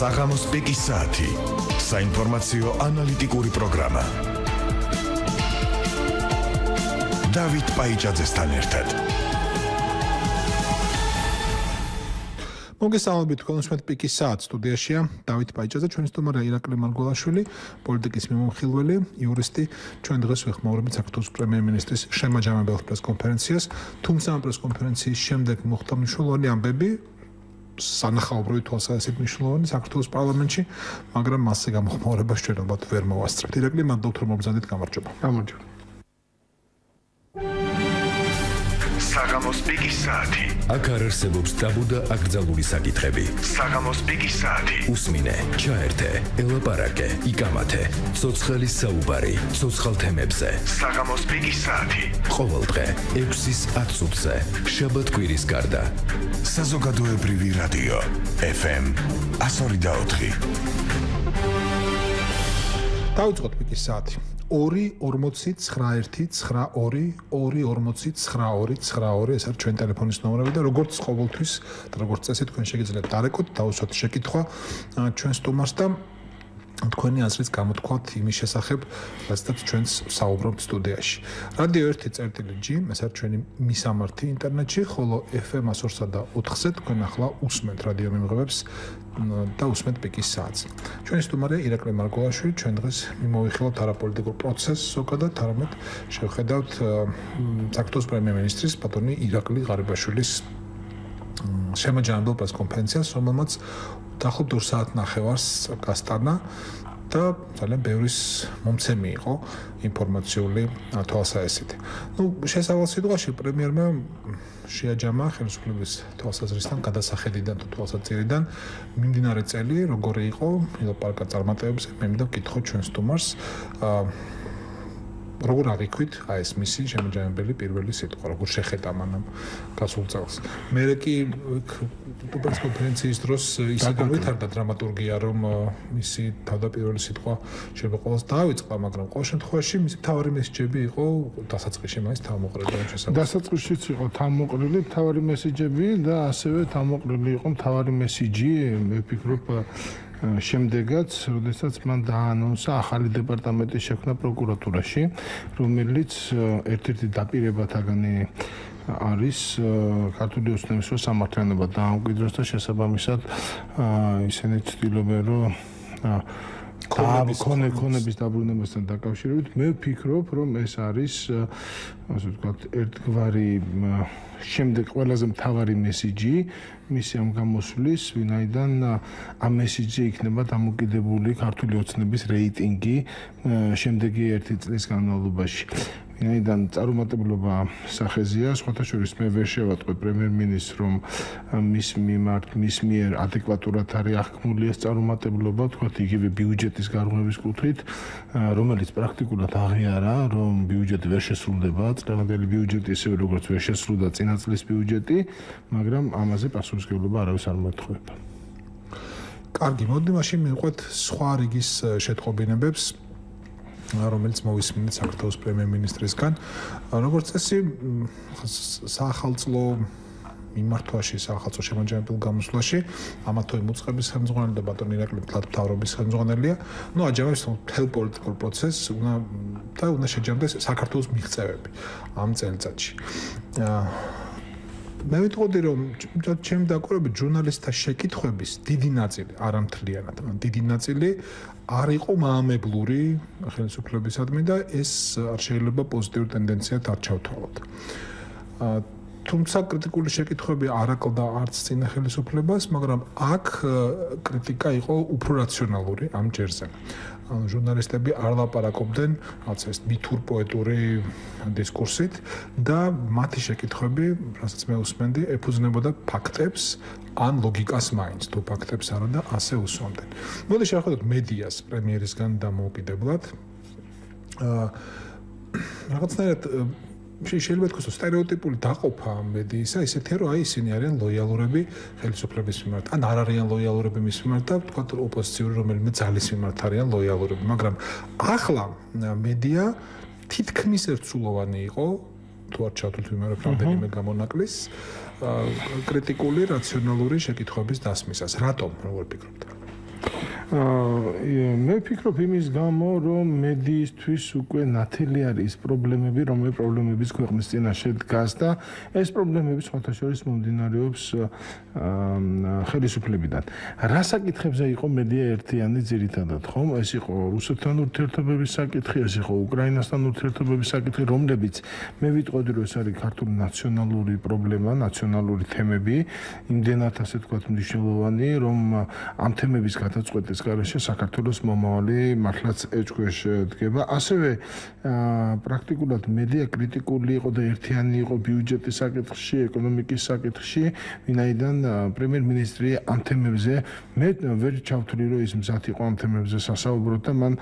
საღამოს პიკის საათი. საინფორმაციო ანალიტიკური პროგრამა. დავით პაიჭაძესთან ერთად. მოგესალმებით, კონსუმენტ პიკის საათი სტუდიაშია დავით პაიჭაძე, ჩვენი სტუმარია ირაკლი მარგველაშვილი, პოლიტიკის მიმოხილველი, იურისტი. ჩვენ დღეს ვეხმაურებით საქართველოს პრემიერ-მინისტრის შემაჯამებელ პრესკონფერენციას, თუმცა ამ პრესკონფერენციის შემდეგ მოხდა მნიშვნელოვანი ამბები, სანახაობრივი თვალსაზრისით მნიშვნელოვანი საქართველოს პარლამენტში, მაგრამ მასზე გამოხმაურებას ჩვენ ალბათ ვერ მოვასწრებთ. ირაკლი, მადლობთ რომ მობრძანეთ, გამარჯობა. გამარჯობა. საღამოს პიკის საათი. აქ არ არსებობს ტაბუ და აკრძალული საკითხები. საღამოს პიკის საათი. უსმინე, ჩაერთე, ელაპარაკე, იკამათე. ცოცხალის საუბარი, ცოცხალ თემებზე. საღამოს პიკის საათი. ყოველდღე 6-ის 10 წუთზე, შაბათ-კვირის გარდა. საზოგადოებრივი რადიო FM 102.4. დავიწყოთ პიკის საათი. 2-40-91-92-2-40-92-92 ეს არის ჩვენი ტელეფონის ნომრები და როგორც ყოველთვის და როგორც წესი თქვენ შეგიძლიათ დარეკოთ, დავუსვათ შეკითხვა ჩვენ სტუმარს და თქვენი აზრით გამოთქვათ იმის შესახებ, რაცაც ჩვენს საუბრობთ სტუდიაში. რადიო 1.G, ეს არის ჩვენი მისამართი ინტერნეტში, ხოლო FM 104.4-ზე თქვენ ახლა უსმენთ რადიო მიმღებებს და უსმენთ პიკის საათს. ჩვენი სტუმარია ირაკლი მარგველაშვილი, ჩვენ დღეს მიმოვიხილავთ არაპოლიტიკურ პროცესს ზოგადად, არამედ შევხედავთ საქართველოს პრემიერ-მინისტრის ბატონი ირაკლი ღარიბაშვილის შემაჯამებელ პრესკონფერენციას, რომელმაც დაახლოებით 2 საათნახევარს გასტანა და ძალიან ბევრის მომცემი იყო ინფორმაციული თვალსაზრისით. შესავალ სიტყვაში პრემიერმა შეაჯამა ხელისუფლების თვალსაზრისთან გადასახედიდან თუ თვალსაჩინიდან მიმდინარე წელი როგორი იყო ელაპარაკა წარმატებებზე. მე მინდა ვკითხო ჩვენ სტუმარს როგორ აღიქვით ეს მისი შემაჯამებელი პირველი სიტყვა, როგორ შეხედა მანამ გასულ წელს. მე კი პრესკონფერენციის დროს ისე განვითარდა დრამატურგია, რომ მისი თავდაპირველი სიტყვა შეიძლება ყოველს დაავიწყდა, მაგრამ ყოველ შემთხვევაში მისი მთავარი მესიჯები იყო დასაწყისში მაინც თავმოყრილი შესაძლოა. დასაწყისშიც იყო თავმოყრილი მთავარი მესიჯები და ასევე თავმოყრილი იყო მთავარი მესიჯი, მე ვფიქრობ შემდეგაც, როდესაც მან დაანონსა ახალი დეპარტამენტის შექმნა პროკურატურაში, რომელიც ერთ-ერთი დაპირებათაგანი არის ქართული ოცნების სამართლიანობა დაამკვიდროს და შესაბამისად ისინი ცდილობენ რომ ქონების დაბრუნებასთან დაკავშირებით მე ვფიქრობ რომ ეს არის ასე ვთქვათ ერთგვარი შემდეგ ყველაზე მთავარი მესიჯი მისი ამ გამოსვლის, ვინაიდან ამ მესიჯზე იქნება დამოკიდებული ქართული ოცნების რეიტინგი შემდეგი 1 წლის განმავლობაში. ვინაიდან წარუმატებლობა სახეზეა, სხვათა შორის მე ვერ შევატყვი პრემიერ-მინისტრს, რომ მის მიერ ადეკვატურად არის აღქმული ეს წარუმატებლობა, თქვათ იგივე ბიუჯეტის გარღვევის კუთხით, რომელიც პრაქტიკულად აღიარა, რომ ბიუჯეტი ვერ შესრულდება, წლევანდელი ბიუჯეტი ისევე როგორც ვერ შესრულდა წინა წლის ბიუჯეტი, მაგრამ ამაზე პასუხისმგებლობა არავის არ მოეთხოვება. კარგი, მოდი მაშინ მივყვეთ სხვა რიგის შეტყობინებებს, რომელიც მოვისმინეთ საქართველოს პრემიერ-მინისტრისგან. როგორც წესი, საახალწლო მიმართვაში, საახალწლო შემაჯამებელ გამოსვლაში, ამათოი მოწყების ხელმძღვანელი და ბატონი ირაკლი მთავრობის ხელმძღვანელია. აჯამებს მთელ პოლიტიკურ პროცესს და უნდა შეჯამდეს საქართველოს მიღწევები ამ წელიწადში. მე ვიტყოდი, რომ ჩემი დაკვირვებით ჟურნალისტთა შეკითხვების დიდი ნაწილი, არამთლიანად, დიდი ნაწილი არ იყო მაამებლური ხელისუფლებისადმი და ეს არ შეიძლება პოზიტიური ტენდენციად არ ჩავთვალოთ. თუმცა კრიტიკული შეკითხვები არ აკლდა არც წინა ხელისუფლებას, მაგრამ აქ კრიტიკა იყო უფრო რაციონალური ამ ჯერზე. ჟურნალისტები არ ლაპარაკობდნენ რაღაც ეს მითურ პოეტური დისკურსით და მათი შეკითხვები, რასაც მე უსმენდი, ეფუძნებოდა ფაქტებს ან ლოგიკას მაინც, თუ ფაქტებს არა და ასე უსვამდნენ. მოდი შევხედოთ მედიას პრემიერისგან დამოუკიდებლად. რაღაცნაირად შეიძლება თქვას, რომ სტერეოტიპული დაყოფა მედიისა ისეთია, რომ ისინი არიან ლოიალურები ხელისუფლების მიმართ, ან არ არიან ლოიალურები მის მიმართ და თქვათ ოპოზიციური რომელიმე ძალის მიმართ არიან ლოიალურები, მაგრამ ახლა მედია თითქმის ერთსულოვანი იყო, თუ არ ჩავთვლით ვიმეორებ რამდენიმე გამონაკლის კრიტიკული, რაციონალური შეკითხვების დასმისას. რატომ, როგორ ფიქრობთ? მე ვფიქრობ იმის გამო, რომ მედიისთვის უკვე ნათელი არის პრობლემები, რომელი პრობლემების ქვეყნის წინაშე დგას და ეს პრობლემები სხვათა შორის მომდინარეობს ხელისუფლებიდან. რა საკითხებზე იყო მედია ერთიანი ძირითადად, ხომ? ეს იყო რუსეთთან ურთიერთობების საკითხი, ეს იყო უკრაინასთან ურთიერთობების საკითხი, რომლებიც მე ვიტყოდი, რომ ეს არის ქართული ნაციონალური პრობლემა, ნაციონალური თემები, იმდენად ასე ვთქვათ მნიშვნელოვანი, რომ ამ თემების გადაწყვეტის გარეშე საქართველოს მომავალი მართლაც ეჭქვეშ დგება. ასევე პრაქტიკულად მედია კრიტიკული იყო და ერთიანი იყო ბიუჯეტის საკითხში, ეკონომიკის საკითხში, ვინაიდან პრემიერ-მინისტრი ამ თემებზე მე ვერ ჩავთვლი, რომ ის მზად იყო ამ თემებზე სასაუბროთ და მან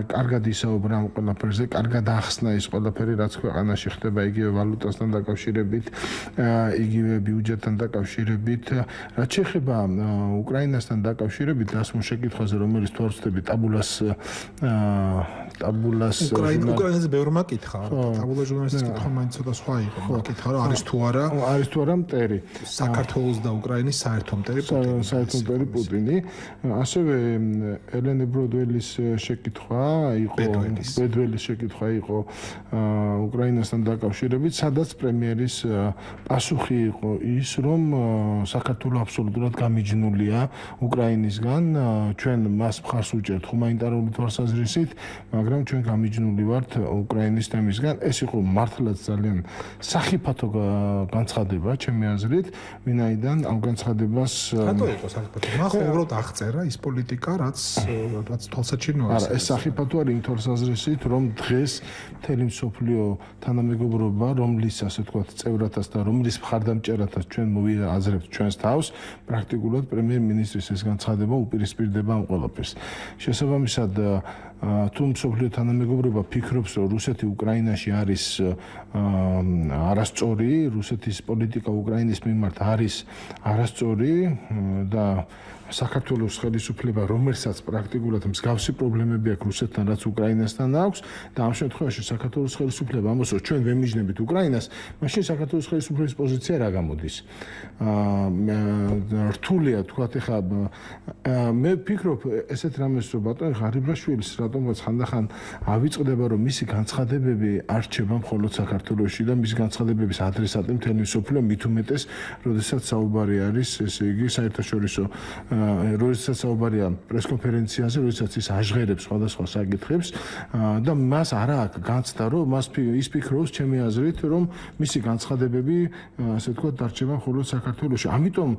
კარგად ისაუბრა ამ ყველაფერზე, კარგად ახსნა ის ყველაფერი, რაც ქვეყანაში ხდება იგივე ვალუტასთან დაკავშირებით, იგივე ბიუჯეტთან დაკავშირებით. რაც შეეხება უკრაინასთან დაკავშირებით დასმულ შეკითხვაზე, რომელიც თუ არ ვცდები ტაბულას უკრაინაზე ბევრმა კითხა, ტაბულა ჟურნალისტის კითხვა მაინც ცოტა სხვა იყო, კითხა რომ არის თუ არა მტერი საქართველოს და უკრაინის საერთო მტერი პუტინი. ასევე ელენე ბროდველის შეკითხვა იყო, ბედველის შეკითხვა იყო უკრაინასთან დაკავშირებით, სადაც პრემიერის პასუხი იყო ის, რომ საქართველოს აბსოლუტურად გამიჯნულია უკრაინისგან, ჩვენ მას მხარს უჭერთ ჰუმანიტარული თვალსაზრისით, მაგრამ ჩვენ გამიჯნული ვართ უკრაინის თემისგან. ეს იყო მართლაც ძალიან სახიფათო განცხადება, ჩემი აზრით, ვინაიდან ამ განცხადებას რატო იყო სახიფათო? მან ხო უბრალოდ აღწერა ის პოლიტიკა, რაც თვალსაჩინოა. არა, ეს სახიფათო არის იმ თვალსაზრისით, რომ დღეს მთელი მსოფლიო თანამეგობრობა, რომლის ასე ვთქვათ წევრათაც და რომლის მხარდამჭერათაც ჩვენ მოვიაზრებთ ჩვენს თავს, პრაქტიკულად პრემიერ-მინისტრის ეს განცხადება უპირისპირდება ამ ყველაფერს. შესაბამისად, თუ მსოფლიო თანამეგობრობა ფიქრობს, რომ რუსეთი უკრაინაში არის არასწორი, რუსეთის პოლიტიკა უკრაინის მიმართ არის არასწორი და საქართველოს ხელისუფლება, რომელსაც პრაქტიკულად მსგავსი პრობლემები აქვს რუსეთთან, რაც უკრაინასთან აქვს და ამ შემთხვევაში საქართველოს ხელისუფლება ამბობს, რომ ჩვენ ვემიჯნებით უკრაინას, მაშინ საქართველოს ხელისუფლების პოზიცია რა გამოდის? რთულია თქვათ, ეხლა მე ვფიქრობ ესეთ რამეს, რომ ბატონ ღარიბაშვილის რატომღაც ხანდახან ავიწყდება, რომ მისი განცხადებები არ რჩება მხოლოდ საქართველოში და მისი განცხადებების ადრესატი მთელი მსოფლიო, მით უმეტეს, როდესაც საუბარი არის, ესე იგი, საერთაშორისო როდესაც საუბარია პრესკონფერენციაზე, როდესაც ის აჟღერებს სხვადასხვა საკითხებს და მას არა აქვს განცდა, რომ ის ფიქრობს, ჩემი აზრით, რომ მისი განცხადებები, ასე ვთქვათ, დარჩება მხოლოდ საქართველოში. ამიტომ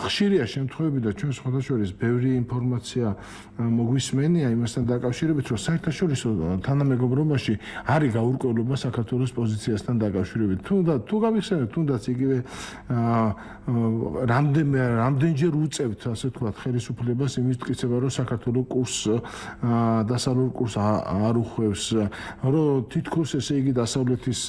ხშირია შემთხვევები და ჩვენ სხვადასხვა ბევრი ინფორმაცია მოგვისმენია იმასთან დაკავშირებით, რომ საერთაშორისო თანამეგობრობაში არის გაურკვევლობა საქართველოს პოზიციასთან დაკავშირებით. თუ გავიხსენებთ, თუნდაც იგივე რამდენჯერ უწევთ, ასე ვთქვათ, ხელისუფლებას იმის მტკიცება, რომ საქართველოს კურსს დასავლურ კურსს არ უხვევს, რომ თითქოს ესე იგი დასავლეთის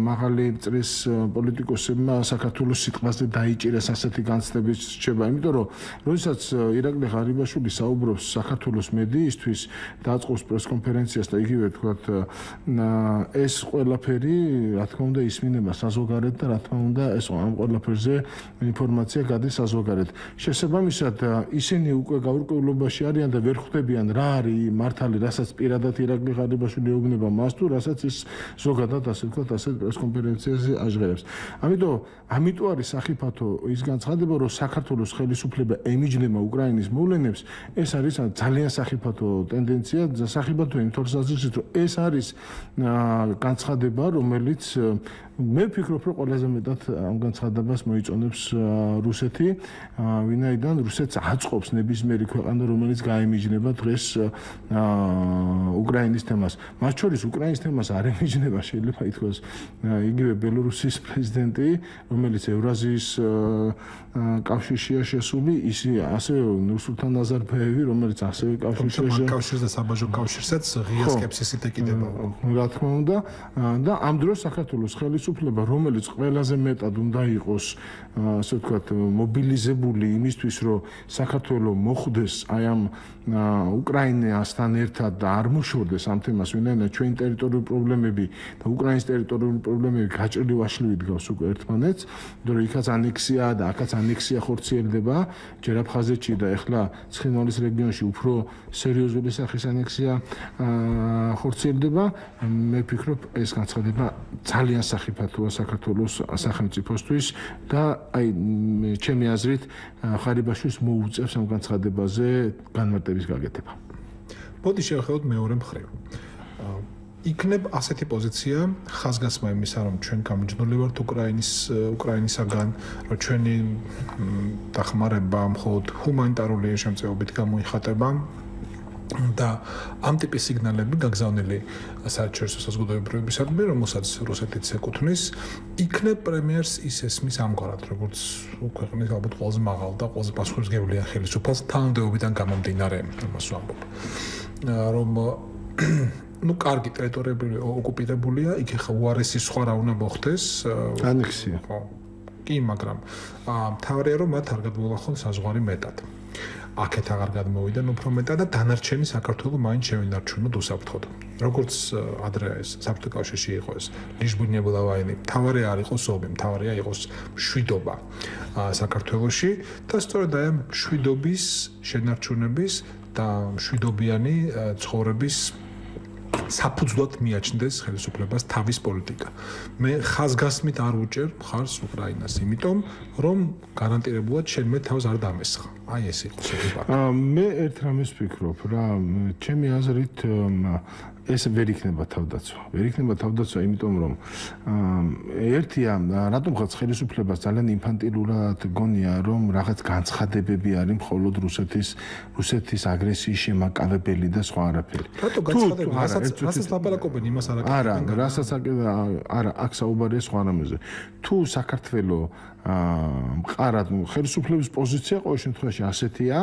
მაღალი წრის პოლიტიკოსებმა საქართველოს სიტყვაზე დაიჭირეს ასეთი განცდების რჩება, იმიტომ რომ როდესაც ირაკლი ღარიბაშვილი საუბრობს საქართველოს მედიისთვის, დაწყობს პრესკონფერენციას და იგივე ვთქვათ, ეს ყველაფერი, რა თქმა უნდა, ისმინება საზოგადოებად და რა თქმა უნდა, ეს ამ ყველაფერზე ინფორმაცია გადის საზოგადოებად. შესაბამისად, ისინი უკვე გაურკვევლობაში არიან და ვერ ხვდებიან რა არის მართალი, რასაც პირადად ირაკლი ღარიბაშვილი ეუბნება მას თუ რასაც ის ზოგადად ასე ვთქვათ, ასეთ პრესკონფერენციაზე აჟღერებს. ამიტომ არის სახიფათო ის განცხადება, რომ საქართველოს ხელისუფლება ემიჯნება უკრაინის მოვლენებს, ეს არის ძალიან სახიფათო ტენდენცია, სახიფათო იმ თვალსაზრისით, რომ ეს არის განცხადება, რომელიც მე ვფიქრობ, რომ ყველაზე მეტად ამ განცხადებას მოიწონებს რუსეთი, ვინაიდან რუსეთს აწყობს ნებისმიერი ქვეყანა, რომელიც გაემიჯნება დღეს უკრაინის თემას. მათ შორის უკრაინის თემას არ ემიჯნება, შეიძლება ითქვას, იგივე ბელორუსის პრეზიდენტი, რომელიც ევრაზიის კავშირშია შესული, ისე ასევე ნურსულთან ნაზარბაევი, რომელიც ასევე კავშირშია კავშირს და საბაჟო კავშირსაც ღია სკეპსისით ეკიდება. რა თქმა უნდა და ამ დროს საქართველოს ხელისუფლება, რომელიც ყველაზე მეტად უნდა იყოს, ასე ვთქვათ, მობილიზებული იმისთვის, რომ საქართველო მოხვდეს აი ამ უკრაინასთან ერთად და არ მოშორდეს ამ თემას, ვინაიდან ჩვენი ტერიტორიული პრობლემები და უკრაინის ტერიტორიული პრობლემები გაჭრილი ვაშლივი დგას უკვე ერთმანეთს, იმიტომ რომ იქაც ანექსია და აქაც ანექსია ხორციელდება, ჯერ აფხაზეთში და ეხლა ცხინვალის რეგიონში უფრო სერიოზული სახის ანექსია ხორციელდება. მე ვფიქრობ, ეს განცხადება ძალიან სახიფათოა საქართველოს სახელმწიფოსთვის და აი ჩემი აზრით ხარიბაშვილს მოუწევს ამ განცხადებაზე განმარტების გაკეთება. მოდი შევხედოთ მეორე მხრივ. იქნებ ასეთი პოზიცია ხაზგასმა იმისა, რომ ჩვენ გამიჯნული ვართ უკრაინისაგან, რომ ჩვენი დახმარება მხოლოდ ჰუმანიტარული შემწეობით გამოიხატება და ამ ტიპის სიგნალები გაგზავნილი საერთაშორისო საზოგადოებრივებისადმი, რომელსაც რუსეთიც ეკუთვნის, იქნებ პრემიერს ის ესმის ამგვარად, როგორც ქვეყნის ალბათ ყველაზე მაღალ და ყველაზე პასუხისმგებლიან ხელისუფალს თანამდებობიდან გამომდინარე, ამას ვამბობ. რომ კარგი ტერიტორიები ოკუპირებულია, იქ ხა უარესი სხვა რა უნდა მოხდეს? ანექსია. ხო. კი, მაგრამ მთავარია რომ მათ არ გადმოახონ საზღვარი მეტად. აქეთ აღარ გადმოვიდნენ უფრო მეტად და დანარჩენი საქართველოს მაინც შევინარჩუნოთ უსაფრთხოდ. როგორც ადრე ეს საბჭოთა კავშირში იყო ეს ლიჟბუნებულა ვაინი. მთავარი არ იყოს ომი, მთავარია იყოს მშვიდობა საქართველოში და სწორედ აი ამ მშვიდობის შენარჩუნების და მშვიდობიანი ცხოვრების საფუძვლად მიაჩნდეს ხელისუფლებას თავის პოლიტიკა. მე ხაზგასმით არ ვუჭერ მხარს უკრაინას, იმიტომ რომ გარანტირებულად შენმე თავს არ დამესხა. აი ეს იყო შეფასება. მე ერთ რამეს ვფიქრობ რა, ჩემი აზრით ეს ვერ იქნება თავდაცვა. ვერ იქნება თავდაცვა, იმიტომ რომ ერთია, რატომღაც ხელისუფლებას ძალიან ინფანტილურად გონია, რომ რაღაც განცხადებები არის მხოლოდ რუსეთის აგრესიის შემაკავებელი და სხვა არაფერი. რატო განცხადები? რასაც ლაპარაკობენ, იმას არ აკეთებენ. არა, რასაც არა, აქ საუბარია სხვა რამეზე. თუ საქართველო მყარად ხელისუფლების პოზიცია ყოველ შემთხვევაში ასეთია,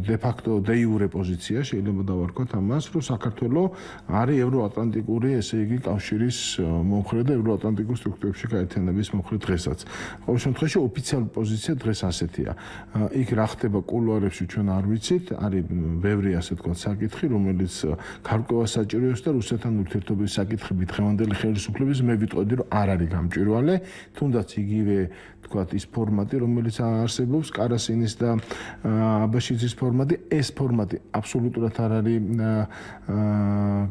de facto de jure პოზიცია, შეიძლება დავარქვათ ამას, რომ საქართველო არის ევროატლანტიკური, ესე იგი, კავშირის მომხრე და ევროატლანტიკურ სტრუქტურებში გაერთიანების მომხრე დღესაც. ყოველ შემთხვევაში ოფიციალური პოზიცია დღეს ასეთია. იქ რა ხდება კულუარებში ჩვენ არ ვიცით, არის ბევრი ასე თქვა საკითხი, რომელიც გარკვევა საჭიროებს და რუსეთთან ურთიერთობის საკითხები დღევანდელი ხელისუფლების მე ვიტყოდი, რომ არ არის გამჭვირვალე, თუნდაც იგივე თქვათ ის ფორმატი, რომელიც არსებობს, კარასინის და აბაშიძის ფორმატი, ეს ფორმატი აბსოლუტურად არ არის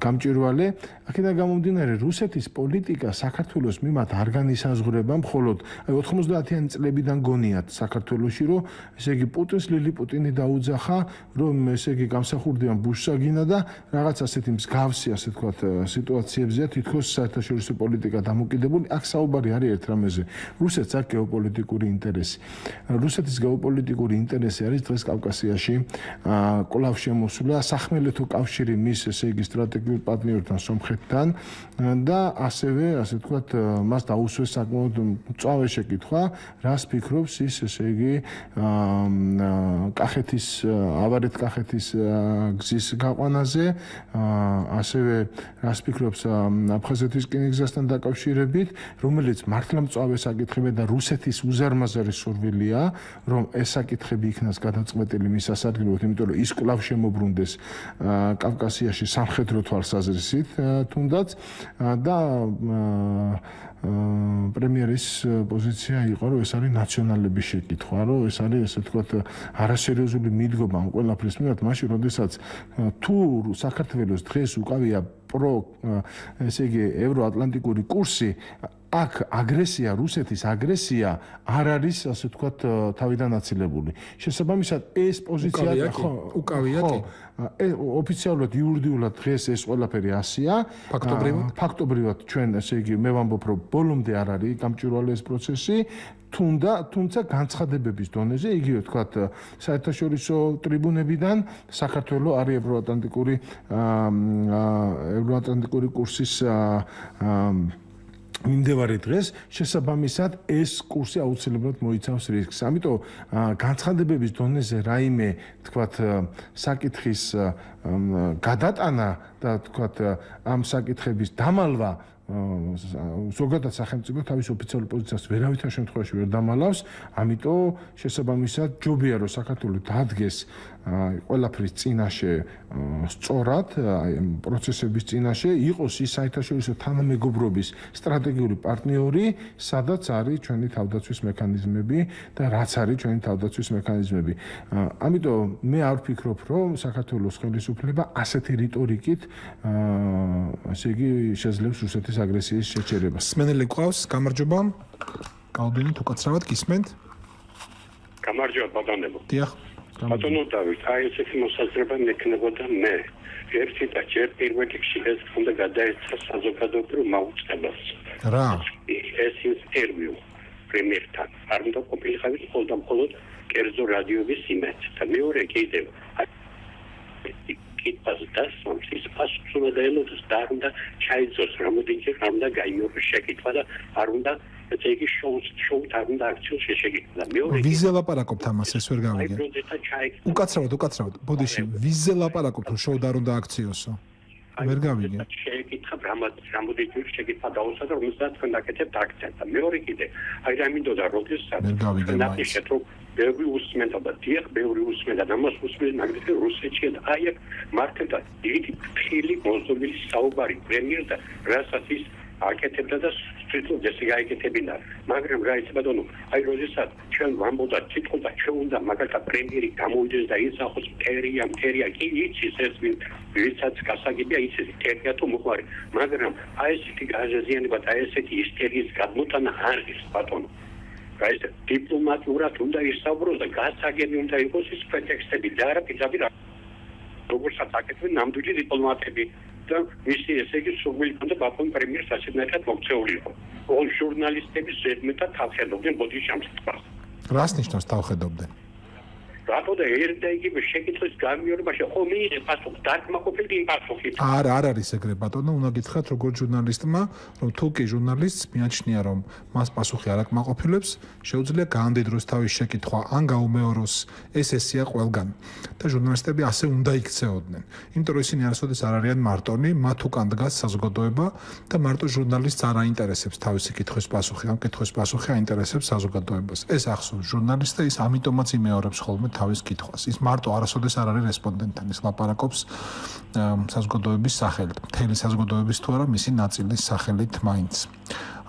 გამჭვირვალე. აქედან გამომდინარე, რუსეთის პოლიტიკა საქართველოს მიმართ არ განისაზღვრება, მხოლოდ 90-იანი წლებიდან გონიათ საქართველოში, რომ ესე იგი პუტინს ლილიპუტინი დაუძახა, რომ ესე იგი გამსახურდიან ბუშსაგინა და რაღაც ასეთი მსგავსი, ასე თქვათ, სიტუაციებზეა თითქოს საერთაშორისო პოლიტიკა დამოკიდებული. აქ საუბარი არის ერთ რამეზე. რუსეთს აქვს გეოპოლიტიკური ინტერესი. რუსეთის გეოპოლიტიკური ინტერესი არის დღეს კავკასიაში კვლავ შემოსვლა სახმელეთო კავშირი მის ესე იგი სტრატეგიულ პარტნიორთან სომხეთთან და ასევე ასე ვთქვათ მას დაუსვეს საკმაოდ მწვავე შეკითხვა, რას ფიქრობს ის ესე იგი კახეთის ავარეთ-კახეთის გზის გაყვანაზე, ასევე რას ფიქრობს აფხაზეთის რკინიგზასთან დაკავშირებით, რომელიც მართლა მწვავე საკითხია და რუსეთის უზარმაზარი სურვილია, რომ ეს საკითხები იქნას გადაწყვეტილი მის სასარგებლოდ, იმიტომ რომ ის კვლავ შემოbrunდეს კავკასიაში სამხედრო თვალსაზრისით თუნდაც და პრემიერის პოზიცია იყო, რომ ეს არის ნაციონალების შეკითხვა, რომ ეს არის ესე ვთქვათ არასერიოზული მიდგომა ამ ყველაფრის მიმართ, მაშინ როდესაც თუ საქართველოს დღეს უკავია ესე იგი ევროატლანტიკური კურსი, აქ აგრესია, რუსეთის აგრესია არ არის, ასე ვთქვათ, თავიდან აცილებული. შესაბამისად, ეს პოზიცია უკავია კი. ოფიციალურად იურიდიულად დღეს ეს ყველაფერი ასია. ფაქტობრივად ჩვენ, ესე იგი, მე ვამბობ, რომ ბოლომდე არ არის გამჭვირვალე ეს პროცესი. თუმცა განცხადებების დონეზე, იგივე ვთქვათ, საერთაშორისო ტრიბუნებიდან საქართველოს არის ევროატლანტიკური კურსის მიმდევარი დღეს შესაბამისად ეს კურსი აუცილებლად მოიცავს რისკს. ამიტომ განცხადებების დონეზე რაიმე თქვათ საკითხის გადატანა და თქვათ ამ საკითხების დამალვა ზოგადად სახელმწიფო თავის ოფიციალურ პოზიციას ვერავითარ შემთხვევაში ვერ დამალავს, ამიტომ შესაბამისად ჯობია რომ საქართველოს დადგეს ყველაფრის წინაშე სწორად, პროცესების წინაშე იყოს ის საერთაშორისო თანამეგობრობის სტრატეგიული პარტნიორი, სადაც არის ჩვენი თავდაცვის მექანიზმები და რაც არის ჩვენი თავდაცვის მექანიზმები. ამიტომ მე არ ვფიქრობ, რომ საქართველოს ხელისუფლება ასეთი რიტორიკით ასე იგი შეძლებს რუსეთის აგრესიის შეჩერებას. სმენელი ყავს, გამარჯობა. გალბინით უკაცრავად გისმენთ? გამარჯობა ბატონებო. დიახ. ბატონო დავით, აი ესეთი მოსაზრება მექნებოდა მე. ერთი და ჯერ პირველ რიგში ეს უნდა გადაეცა საზოგადოებრივ მაუწყებლობას. რა? ეს ინტერვიუ პრემიერთან. არ უნდა ყოფილიყავით მხოლოდ კერძო რადიოების იმედს. და მეორე კიდევ პასუხს ის პასუხს უნდა დაელოდოს და არ უნდა ჩაიძოს რამოდენჯერ არ უნდა გაიმეოროს შეკითხვა და არ უნდა ესე იგი შოუთ არ უნდა აქციოს შეკითხვა და მეორე ვიზე ლაპარაკობთ ამას ეს ვერ გავიგე. უკაცრავად ბოდიში ვიზე ლაპარაკობთ რომ შოუ არ უნდა აქციოსო ვერ გავიგე. შეკითხა რამოდენჯერ შეკითხვა დაუსადა რომელსაც თქვენ დაკეთებთ აქცია და მეორე კიდე აი რამინდოდა როდესაც ნაპიშეთ რომ ბევრი უსმენდა და დიახ ბევრი უსმენდა და მას უსმენდა მაგალითად რუსეთში და აი აქ მართლა დიდი ფილი მოსდობილი საუბარი პრემიერ და რასაც ის აკეთებდა და სტრიტულ ესე გაიკეთებინა მაგრამ რა იცი ბატონო აი როდესაც ჩვენ ვამბობდა თვითონ და ჩვენ უნდა მაგალითად პრემიერი გამოვიდეს და ისახოს მტერია კი იცის ეს ვისაც გასაგებია იცის მტერია თუ მოყარი მაგრამ აი ესეთი გაზაზიანება და ესეთი ისტერიის გადმოტანა არ ის ბატონო გაის დიპლომატიურად უნდა ისაუბროს და გასაგები უნდა იყოს ის პრეტექსტები და არა პირდაპირ როგორცაც აკეთებენ ნამდვილი დიპლომატები და მისი ესე იგი სურვილი უნდა ბატონ პრემიერს ასეთნაირად მოქცეული იყო. All ჟურნალისტები ზედმეტად თავხედობდნენ ბოდიში ამ საკითხს. რას ნიშნავს თავხედობდნენ? რატო და ერთ და იგივე შეკითხვის გამიორებაში ხო მიიღე პასუხი დაკმაყოფილდი იმ პასუხით. არ არის ეგრე ბატონო, უნდა გითხრათ როგორც ჟურნალისტმა, რომ თუ კი ჟურნალისტს მიაჩნია რომ მას პასუხი არ აკმაყოფილებს, შეუძლია გაამდიდროს თავის შეკითხვა ან გაუმეოროს ეს ესია ყველგან. და ჟურნალისტები ასე უნდა იქცეოდნენ. იმიტომ რომ ისინი არასოდეს არ არიან მარტონი, მათ უკან დგას საზოგადოება და მარტო ჟურნალისტს არ აინტერესებს თავისი კითხვის პასუხი, ამ კითხვის პასუხი აინტერესებს საზოგადოებას. ეს ახსოვს ჟურნალისტს და ის ამიტომაც იმეორებს ხოლმე თავის კითხვას. ის მარტო არასოდეს არ არის რესპონდენტთან, ის ლაპარაკობს საზოგადოების სახელით. მთელი საზოგადოების თუ არა მისი ნაწილის სახელით მაინც.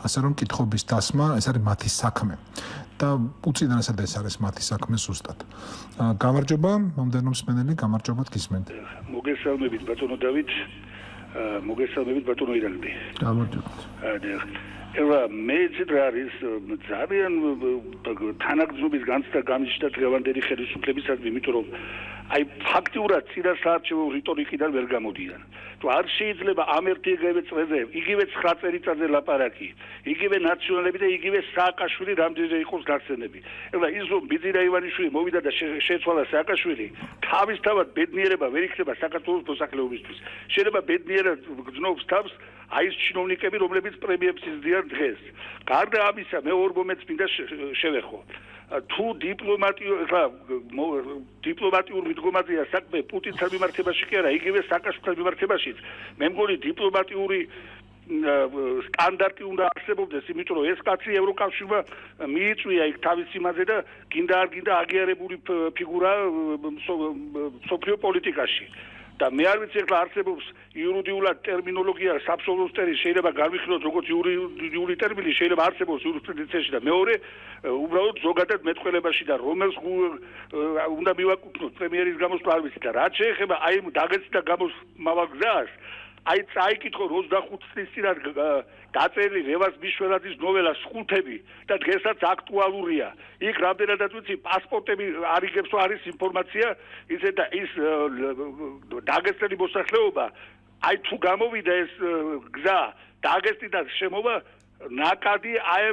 ასე რომ კითხობის დასმა ეს არის მათი საქმე. და უწინარესად ეს არის მათი საქმე ზუსტად. გამარჯობა, მომდევნო მსმენელი, გამარჯობათ გისმენთ. მოგესალმებით ბატონო დავით, მოგესალმებით ბატონო ირაკლი. გამარჯობათ. ეხლა მე ცოტა არის ძალიან თანაგრძნობის განცდა გამიშთა დღევანდელი ხელისუფლებისადმი, იმიტომ რომ აი ფაქტიურად წინა საარჩევნო რიტორიკიდან ვერ გამოდიან. თუ არ შეიძლება ამ ერთიგივე წრეზე, იგივე 9 წელიწადზე ლაპარაკი, იგივე ნაციონალები და იგივე სააკაშვილი რამდენიმე იყოს გახსენები. ეხლა ის რომ ბიძინა ივანიშვილი მოვიდა და შეცვალა სააკაშვილი, თავისთავად ბედნიერება ვერ იქნება საქართველოს მოსახლეობისთვის. შეიძლება ბედნიერად გრძნობს თავს აი ეს ჩინოვნიკები, რომლებიც პრემიებს იზრდიან დღეს. გარდა ამისა, მე ორ მომენტს მინდა შევეხო. თუ დიპლომატიურ მიდგომაზეა საქმე პუტინთან მიმართებაში კი არა, იგივე სააკაშვილთან მიმართებაშიც. მე მგონი დიპლომატიური სტანდარტი უნდა არსებობდეს, იმიტომ რომ ეს კაცი ევროკავშირმა მიიწვია იქ თავის იმაზე და გინდა არ გინდა აღიარებული ფიგურა სოფლიო პოლიტიკაში. და მე არ ვიცი ახლა არსებობს იურიდიულად ტერმინოლოგია საბსოლუტური შეიძლება გავიხსნოთ როგორც იურიდიული ტერმინი შეიძლება არსებობს იურისპრუდენციაში და მეორე უბრალოდ ზოგადად მეტყველებაში და რომელს უნდა მივაკუთვნოთ პრემიერის გამოსვლა არ ვიცი და რაც შეეხება აი დაგეცდა გამოსმავალ გზას აი წაიკითხო 25 წლის წინათ დაწერილი რევაზ მიშველაძის ნოველა სხულთები და დღესაც აქტუალურია. იქ რამდენადაც ვიცი პასპორტები არიგებს არის ინფორმაცია ისე და ის დაგესტნელი მოსახლეობა აი თუ გამოვიდა ეს გზა დაგესტნიდან შემოვა ნაკადი აი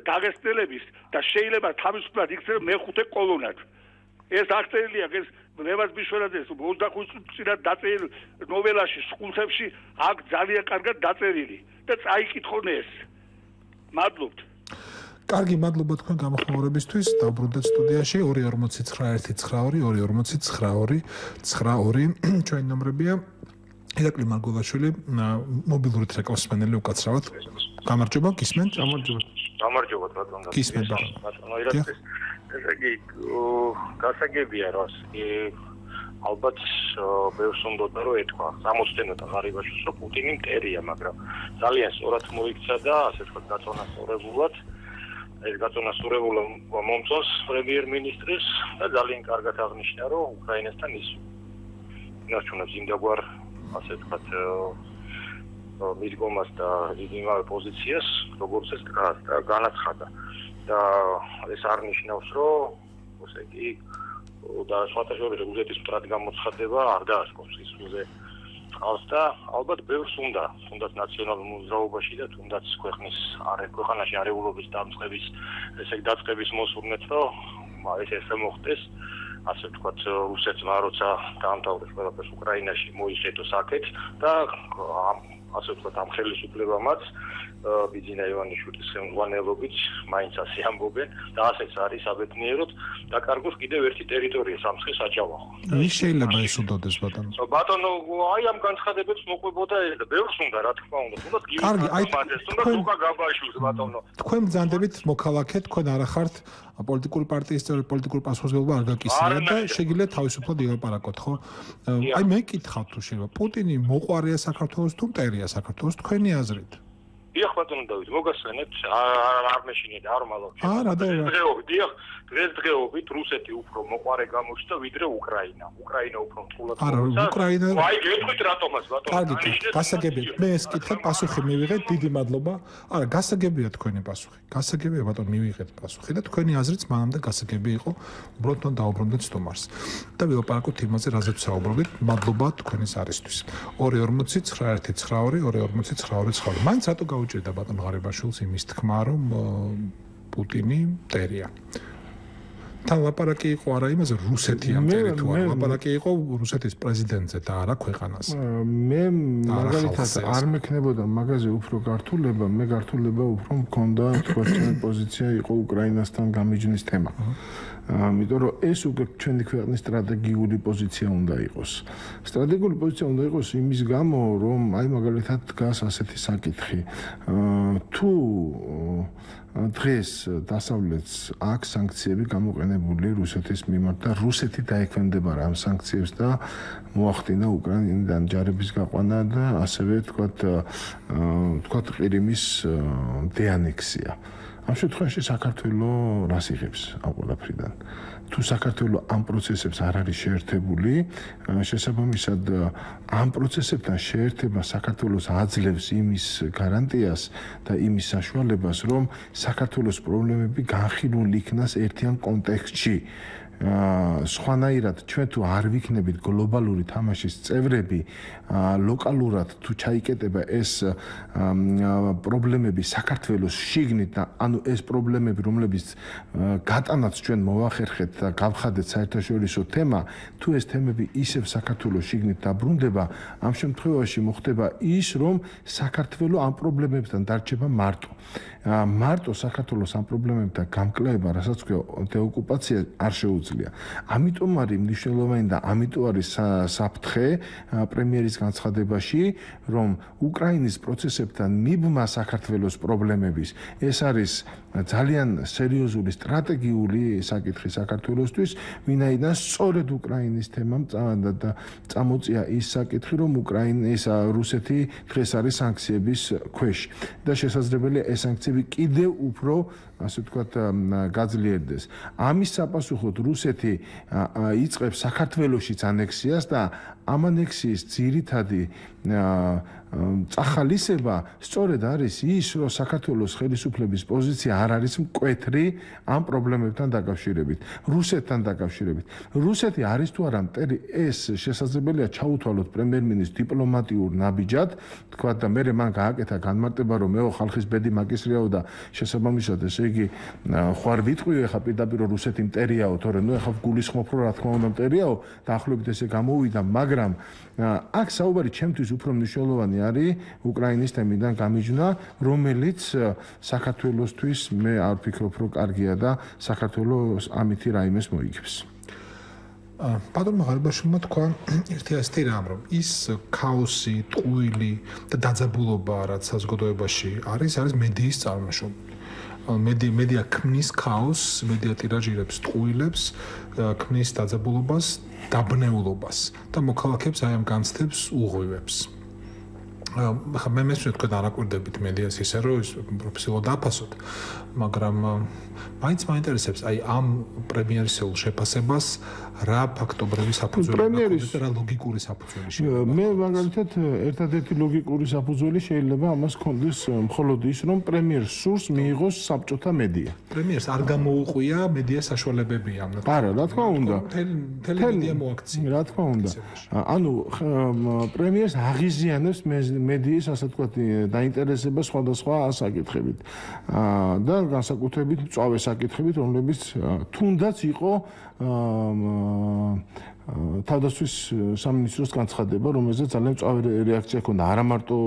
დაგესტნელების და შეიძლება თავისუფლად იქცეს მეხუთე კოლონად. ეს აღწერილია ეს რევაზ მიშველაძეს 25 წლის წინათ დაწერილ ნოველაში სკულთებში აქ ძალიან კარგად დაწერილი და წაიკითხონ ეს მადლობთ. კარგი, მადლობა თქვენ გამოხმაურებისთვის. დავბრუნდეთ სტუდიაში 24992929292. ჩვენი ნომრებია. ირაკლი მარგულაშვილი, მობილური ტრეკოს სპენელი უკაცრავად. გამარჯობა, გისმენთ? გამარჯობა, ბატონო. გისმენთ, ბატონო, ირაკლი. ესე იგი, გასაგებია რა, ალბათ ბევრს უნდა რომ ეთქვა 60-დან ღარიბაშვილს რომ პუტინი მტერია, მაგრამ ძალიან სწორად მოიქცა და ასე ვთქვათ გაწონასწორებულად ეს გაწონასწორებულა მომწონს პრემიერ-მინისტრის და ძალიან კარგად აღნიშნა რომ უკრაინასთან ის ნაციონალიზმს იმდაგვარ ასე ვთქვათ მიდგომას და იმავე პოზიციას როგორც ეს განაცხადა და ეს არნიშნავს რომ ესე იგი და სხვათა შორის რუსეთის მტრად გამოცხადება არ დაასკობს ის რუზე ყავს და ალბათ ბევრს უნდა თუნდაც ნაციონალურ მოძრაობაში და თუნდაც ქვეყანაში არეულობის დამწყების ესე იგი დაწყების მოსურნეთ რომ ეს ესე მოხდეს ასე ვთქვათ რუსეთმა როცა დაამთავრეს ყველაფერს უკრაინაში მოიხედოს აქეთ და ასე ვთქვათ ამ ხელისუფლებამაც ბიძინა ივანიშვილის ხელმძღვანელობით მაინც ასე ამბობენ და ასეც არის საბედნიეროდ დაკარგოს კიდევ ერთი ტერიტორია სამცხის საჯავახო. ვის შეიძლება ეს უდოდეს ბატონო? ბატონო, აი ამ განცხადებებს მოყვებოდა ეს და ბევრს უნდა რა თქმა უნდა. თუნდაც კარგი, აი თუნდაც ლუკა გაბაშვილს ბატონო. თქვენ ბრძანდებით მოქალაქე, თქვენ არ ახართ პოლიტიკური პარტიის წევრი, პოლიტიკური პასუხისმგებლობა არ გაკისრია და შეგიძლიათ თავისუფლად ილაპარაკოთ, ხო? აი მე მკითხავ თუ შეიძლება პუტინი მოყვარია საქართველოს თუ მტერია საქართველოს თქვენი აზრით? დიახ ბატონო დავით, მოგასვენეთ, არ მეშინეთ, არ მალავთ. არა და დღესდღეობით რუსეთი უფრო მოყვარე გამოჩნდა ვიდრე უკრაინა. უკრაინა უფრო მთულად არა, უკრაინა აი გეტყვით რატომაც ბატონო. კარგი, გასაგებია. მე ეს კითხე პასუხი მივიღეთ, დიდი მადლობა. არა, გასაგებია თქვენი პასუხი. გასაგებია ბატონო, მივიღეთ პასუხი და თქვენი აზრიც მანამდე გასაგები იყო. უბრალოდ უნდა დაუბრუნდეთ სტუმარს. და ვილაპარაკოთ იმაზე, რაზეც საუბრობთ. მადლობა თქვენის არისთვის. 249129249. მაინც რატო გაუჭირდა ბატონ ღარიბაშვილს იმის თქმა, რომ პუტინი მტერია. თან ლაპარაკი იყო არა იმაზე რუსეთი ამ ტერიტორიაზე, ლაპარაკი იყო რუსეთის პრეზიდენტზე და არა ქვეყანაზე. მე მაგალითად არ მექნებოდა მაგაზე უფრო გართულება, მე გართულება უფრო მქონდა, თქვა ჩემი პოზიცია იყო უკრაინასთან გამიჯნის თემა. იმიტომ რომ ეს უკვე ჩვენი ქვეყნის სტრატეგიული პოზიცია უნდა იყოს. სტრატეგიული პოზიცია უნდა იყოს იმის გამო, რომ აი მაგალითად დგას ასეთი საკითხი. თუ დღეს დასავლეთს აქვს სანქციები გამოყენებული რუსეთის მიმართ და რუსეთი დაექვემდებარა ამ სანქციებს და მოახდინა უკრაინიდან ჯარების გაყვანა და ასევე თქვათ ყირიმის დეანექსია. ამ შემთხვევაში საქართველოს რას იღებს ამ ყველაფრიდან? თუ საქართველოს ამ პროცესებს არ არის შეერთებული, შესაბამისად ამ პროცესებთან შეერთება საქართველოს აძლევს იმის გარანტიას და იმის საშუალებას, რომ საქართველოს პრობლემები განხილული იქნას ერთიან კონტექსტში. სხვანაირად ჩვენ თუ არ ვიქნებით გლობალური თამაშის წევრები, ლოკალურად თუ ჩაიკეტება ეს პრობლემები საქართველოს შიგნით და ანუ ეს პრობლემები, რომლებიც გატანაც ჩვენ მოვახერხეთ და გავხადეთ საერთაშორისო თემა, თუ ეს თემები ისევ საქართველოს შიგნით დაბრუნდება, ამ შემთხვევაში მოხდება ის, რომ საქართველოს ამ პრობლემებთან დარჩება მარტო. მარტო საქართველოს ამ პრობლემებთან გამკლევა, რასაც ქვია დეოკუპაცია არ შეუძლია. ამიტომ არის მნიშვნელოვანი და ამიტომ არის საფრთხე პრემიერის განცხადებაში, რომ უკრაინის პროცესებთან მიბმა საქართველოს პრობლემების ეს არის ძალიან სერიოზული სტრატეგიული საკითხი საქართველოსთვის, ვინაიდან სწორედ უკრაინის თემამ წამოწია ის საკითხი, რომ რუსეთი დღეს არის სანქციების ქვეშ და შესაძლებელია ეს სანქციები კიდევ უფრო ასე ვთქვათ გაძლიერდეს. ამის საპასუხოდ რუსეთი იწყებს საქართველოშიც ანექსიას და ამ ანექსიის ძირითადი წახალისება სწორედ არის ის, რომ საქართველოს ხელისუფლების პოზიცია არ არის მკვეთრი ამ პრობლემებთან დაკავშირებით, რუსეთთან დაკავშირებით. რუსეთი არის თუ არა მტერი, ეს შესაძლებელია ჩაუთვალოთ პრემიერ-მინისტრს დიპლომატიურ ნაბიჯად, თქვა და მე მან გააკეთა განმარტება, რომ მეო ხალხის ბედი მაგისრიაო და შესაბამისად ესე იგი ხوار ვიტყვი ხა პირდაპირ რუსეთი მტერიაო, თორე ნუ ეხა გულისხმობ რომ რა თქმა უნდა მტერიაო, დაახლოებით ესე გამოვიდა, მაგრამ აქ საუბარი ჩემთვის უფრო მნიშვნელოვანი არის უკრაინის თემიდან გამიჯვნა, რომელიც საქართველოსთვის მე არ ვფიქრობ რომ კარგია და საქართველოს ამითი რაიმეს მოიგებს. ბატონმა ღარიბაშვილმა თქვა ერთი ასეთი რამ, რომ ის ქაოსი, ტყუილი და დაძაბულობა, რაც საზოგადოებაში არის მედიის წარმოშობილი. მედია ქმნის ქაოსს, მედია ტირაჟირებს ტყუილებს, ქმნის დაძაბულობას, დაბნეულობას და მოქალაქეებს აი ამ განცდებს უღვივებს. ხა მე მესმის თქვენ არაკვირდებით მედიას ისე რომ ის პროფესიულად დაფასოთ, მაგრამ მაინც მაინტერესებს აი ამ პრემიერისეულ შეფასებას რა ფაქტობრივი საფუძველი და რა ლოგიკური საფუძველი შეიძლება. მე მაგალითად ერთადერთი ლოგიკური საფუძველი შეიძლება ამას ქონდეს მხოლოდ ის რომ პრემიერს სურს მიიღოს საბჭოთა მედია. პრემიერს არ გამოუყვია მედიას საშუალებები ამ არა, რა თქმა უნდა. მთელი მედია მოაქცია. რა თქმა უნდა. ანუ პრემიერს აღიზიანებს მედიის ასე ვთქვათ დაინტერესება სხვადასხვა საკითხებით. და განსაკუთრებით მწვავე საკითხებით, რომლებიც თუნდაც იყო თავდაცვის სამინისტროს განცხადება, რომელზეც ძალიან მწვავე რეაქცია ჰქონდა არა მარტო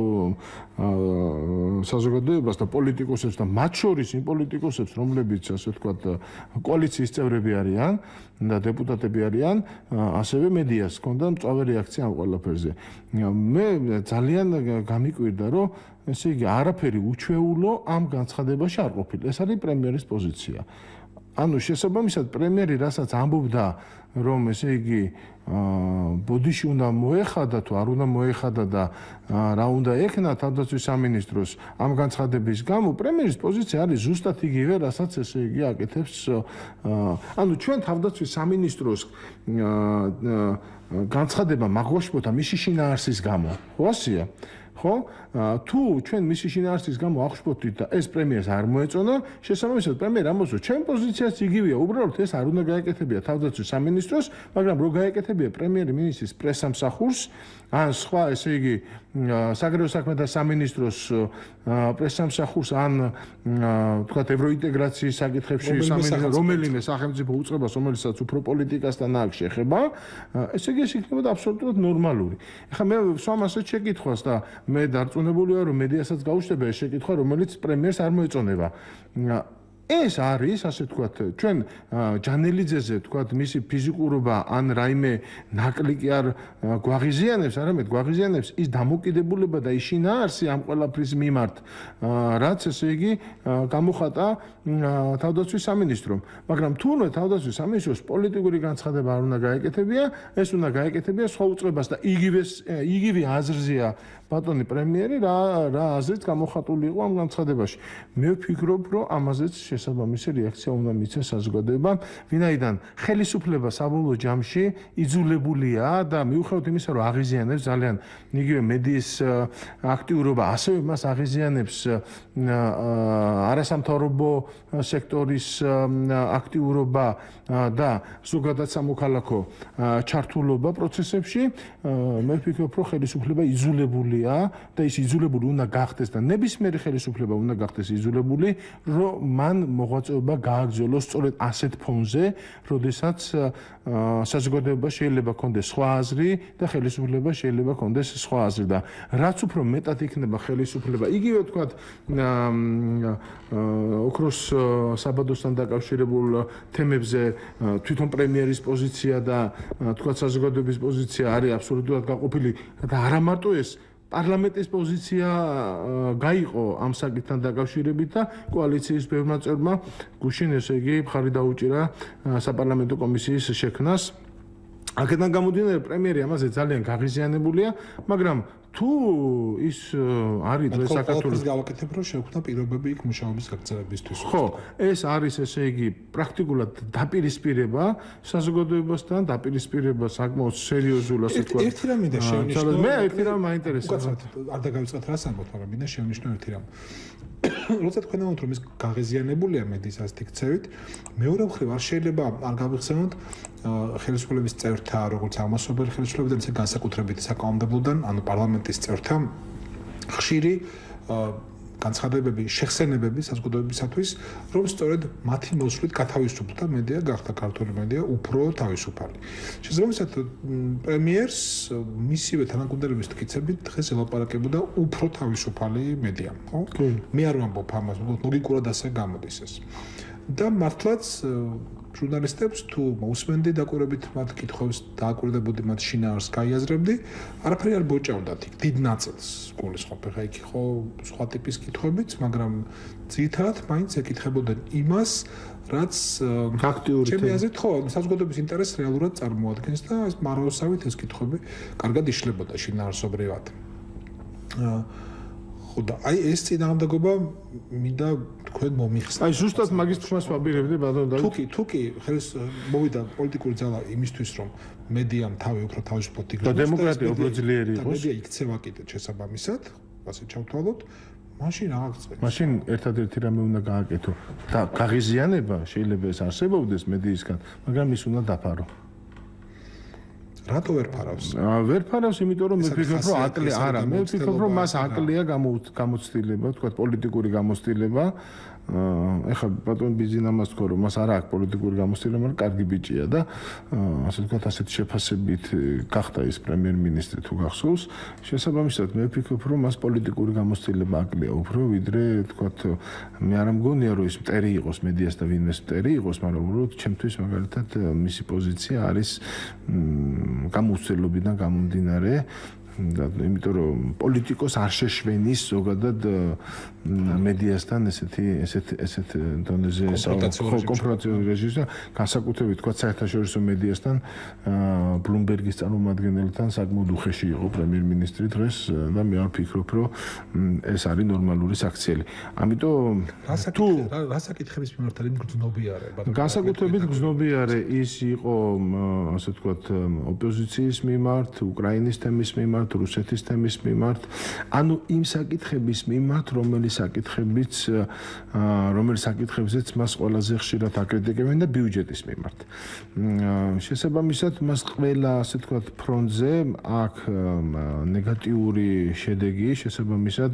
საზოგადოებას და პოლიტიკოსებს და მათ შორის იმ პოლიტიკოსებს, რომლებიც ასე ვთქვათ კოალიციის წევრები არიან და დეპუტატები არიან, ასევე მედიას ჰქონდა მწვავე რეაქცია ამ ყველაფერზე. მე ძალიან გამიკვირდა, რომ ესე იგი არაფერი უჩვეულო ამ განცხადებაში არ ყოფილა. ეს არის პრემიერის პოზიცია. ანუ შესაბამისად პრემიერი რასაც ამბობდა რომ ესე იგი ბოდიში უნდა მოეხადა თუ არ უნდა მოეხადა და რა უნდა ექნა თავდაცვის სამინისტროს ამ განცხადების გამო პრემიერის პოზიცია არის ზუსტად იგივე რასაც ესე იგი აკეთებს ანუ ჩვენ თავდაცვის სამინისტროს განცხადება მაგვაშფოთა მისი შინაარსის გამო ხო ასია ხო თუ ჩვენ მისი შინაარსის გამო აღშფოთით და ეს პრემიერს არ მოეწონა შესაბამისად პრემიერ ამბობს რომ ჩემ პოზიციაც იგივეა უბრალოდ ეს არ უნდა გაეკეთებია თავდაცვის სამინისტროს მაგრამ რო გაეკეთებია პრემიერ-მინისტრის პრესამსახურს ან სხვა ესე იგი საგარეო საქმეთა სამინისტროს პრესამსახურს ან თქვათ ევროინტეგრაციის საკითხებში რომელიმე სახელმწიფო უწყებას რომელიცაც უფრო პოლიტიკასთან აქვს შეხება ესე იგი ეს იქნებოდა აბსოლუტურად ნორმალური ეხლა მე ვსვამ ასეთ შეკითხვას და მე დარწმუნებული ვარ რომ მედიასაც გაუჩნდება ეს შეკითხვა რომელიც პრემიერს არ მოეწონება ეს არის ასე ვთქვათ ჩვენ ჯანელიძეზე ვთქვათ მისი ფიზიკურობა ან რაიმე ნაკლიკი არ გვაღიზიანებს არამედ გვაღიზიანებს ის დამოკიდებულება და ის შინაარსი ამ ყველაფრის მიმართ რაც ესე იგი გამოხატა თავდაცვის სამინისტრომ მაგრამ თუნდაც თავდაცვის სამინისტროს პოლიტიკური განცხადება არ უნდა გაეკეთებია ეს უნდა გაეკეთებია სხვა უწყებას და იგივე აზრზეა ბატონი პრემიერი რა აზრით გამოხატული იყო ამ განცხადებაში მე ვფიქრობ რომ ამაზეც შესაბამისი რეაქცია უნდა მიცეს საზოგადოებამ ვინაიდან ხელისუფლება საბოლოო ჯამში იძულებულია და მიუხედავად იმისა რომ აღიზიანებს ძალიან იგივე მედიის აქტიურობა ასევე მას აღიზიანებს არასამთავრობო სექტორის აქტიურობა და ზოგადად სამოქალაქო ჩართულობა პროცესებში მე ვფიქრობ რომ ხელისუფლება იძულებულია და ის იძულებული უნდა გახდეს და ნებისმიერი ხელისუფლება უნდა გახდეს იძულებული რომ მან მოღვაწეობა გააგრძელოს სწორედ ასეთ ფონზე, როდესაც საზოგადოება შეიძლება კონდეს სხვა აზრი და ხელისუფლება შეიძლება კონდეს სხვა აზრი და რაც უფრო მეტად იქნება ხელისუფლება, იგივე ვთქვათ ოქროს საბადოსთან დაკავშირებულ თემებზე თვითონ პრემიერის პოზიცია და ვთქვათ საზოგადოების პოზიცია არის აბსოლუტურად გაყოფილი და არა მარტო ეს პარლამენტის პოზიცია გაიყო ამ საკითხთან დაკავშირებით და კოალიციის ბევრმა წევრმა გუშინ ესე იგი მხარი დაუჭირა საპარლამენტო კომისიის შექმნას. აქედან გამომდინარე პრემიერი ამაზე ძალიან გაღიზიანებულია, მაგრამ თუ ის არის დღეს საქართველოს გავაკეთებ რომ შექმნა პირობები იქ მუშაობის გაგრძელებისთვის. ხო, ეს არის ესე იგი პრაქტიკულად დაპირისპირება საზოგადოებასთან, დაპირისპირება საკმაოდ სერიოზულ ასე ვთქვათ. ერთი რამ მინდა შევნიშნო. მე ერთი რამ მაინტერესებს. არ დაგავიწყოთ რას ამბობთ, მაგრამ მინდა შევნიშნო ერთი რამ. როცა თქვენ ამბობთ რომ ის გაღიზიანებულია მედიის ასეთი ქცევით, მეორე მხრივ არ შეიძლება არ გავიხსენოთ ხელისუფლების წევრთა, როგორც აღმასრულებელი ხელისუფლებიდან, ისე განსაკუთრებით საკანონმდებლოდან, ანუ პარლამენტის წევრთა ხშირი განცხადებები, შეხსენებები საზოგადოებისათვის, რომ სწორედ მათი მოსვლით გათავისუფლდა მედია, გახდა ქართული მედია უფრო თავისუფალი. შესაბამისად, პრემიერს მისივე თანაგუნდელების მტკიცებით დღეს ელაპარაკებოდა უფრო თავისუფალი მედია, ხო? მე არ ვამბობ ამას, ლოგიკურად ასე გამოდის ეს. და მართლაც ჟურნალისტებს თუ მოусმენდი დაკვირვებით მათ კითხვებს დააკვირდებოდი მათ შინაარსს გაიაზრებდი, არაფერი არ ბოჭავდათ იქ დიდ ნაწილს გულისხმობ. ხა იქ ხო სხვა ტიპის კითხვებიც, მაგრამ ძირითადად მაინც ეკითხებოდნენ იმას, რაც ფაქტიური ჩემი აზრით ხო საზოგადოების ინტერესს რეალურად წარმოადგენს და ეს მარაოსავით ეს კითხვები კარგად იშლებოდა შინაარსობრივად. და აი ეს წინააღმდეგობა მინდა თქვენ მომიხსნათ. აი ზუსტად მაგის თქმას ვაბირებდი ბატონო დავით. თუკი ხელს მოვიდა პოლიტიკური ძალა იმისთვის რომ მედიამ თავი უფრო თავისუფლად იგრძნოს და დემოკრატია უფრო ძლიერი იყოს. მედია იქცევა კიდე შესაბამისად, ასე ჩავთვალოთ, მაშინ აღწევს. მაშინ ერთადერთი რამე უნდა გააკეთო და გაღიზიანება შეიძლება ეს არსებობდეს მედიისგან, მაგრამ ის უნდა დაფარო. რატო ვერ ფარავს? ვერ ფარავს, იმიტომ რომ მე ვფიქრობ, რომ აკლი არა, მე ვფიქრობ, რომ მას აკლია გამოცდილება, თქვა პოლიტიკური გამოცდილება. ეხლა ბატონ ბიზინა მას თქო, რომ მას არ აქვს პოლიტიკური გამოცდილება, მაგრამ კარგი ბიჭია და ასე ვთქვათ, ასეთ შეფასებით გახდა ის პრემიერ-მინისტრი თუ გახსოვს. შესაბამისად, მე ვფიქრობ, რომ მას პოლიტიკური გამოცდილება აკლია უფრო, ვიდრე ვთქვათ, მე არ მგონია, რომ ის მტერი იყოს მედიას და ვინმეს მტერი იყოს, მაგრამ უბრალოდ ჩემთვის მაგალითად მისი პოზიცია არის გამოცდილობიდან გამომდინარე. და იმიტომ რომ პოლიტიკოს არ შეშვენის ზოგადად მედიასთან ესეთ დონეზე კონფრონტაციული რეჟიმს და განსაკუთრებით თქვა საერთაშორისო მედიასთან ბლუმბერგის წარმომადგენელთან საკმაოდ უხეში იყო პრემიერ-მინისტრი დღეს და მე არ ვფიქრობ რომ ეს არის ნორმალური საქციელი. ამიტომ თუ რა საკითხების მიმართ არის გრძნობიარე განსაკუთრებით გრძნობიარე ის იყო ასე ვთქვათ ოპოზიციის მიმართ, უკრაინის თემის მიმართ, რუსეთის თემის მიმართ, ანუ იმ საკითხების მიმართ, რომელიც საკითხებზეც მას ყველაზე ხშირად აკრიტიკებენ და ბიუჯეტის მიმართ. შესაბამისად, მას ყველა, ასე ვთქვათ, ფრონტზე აქვს ნეგატიური შედეგი, შესაბამისად,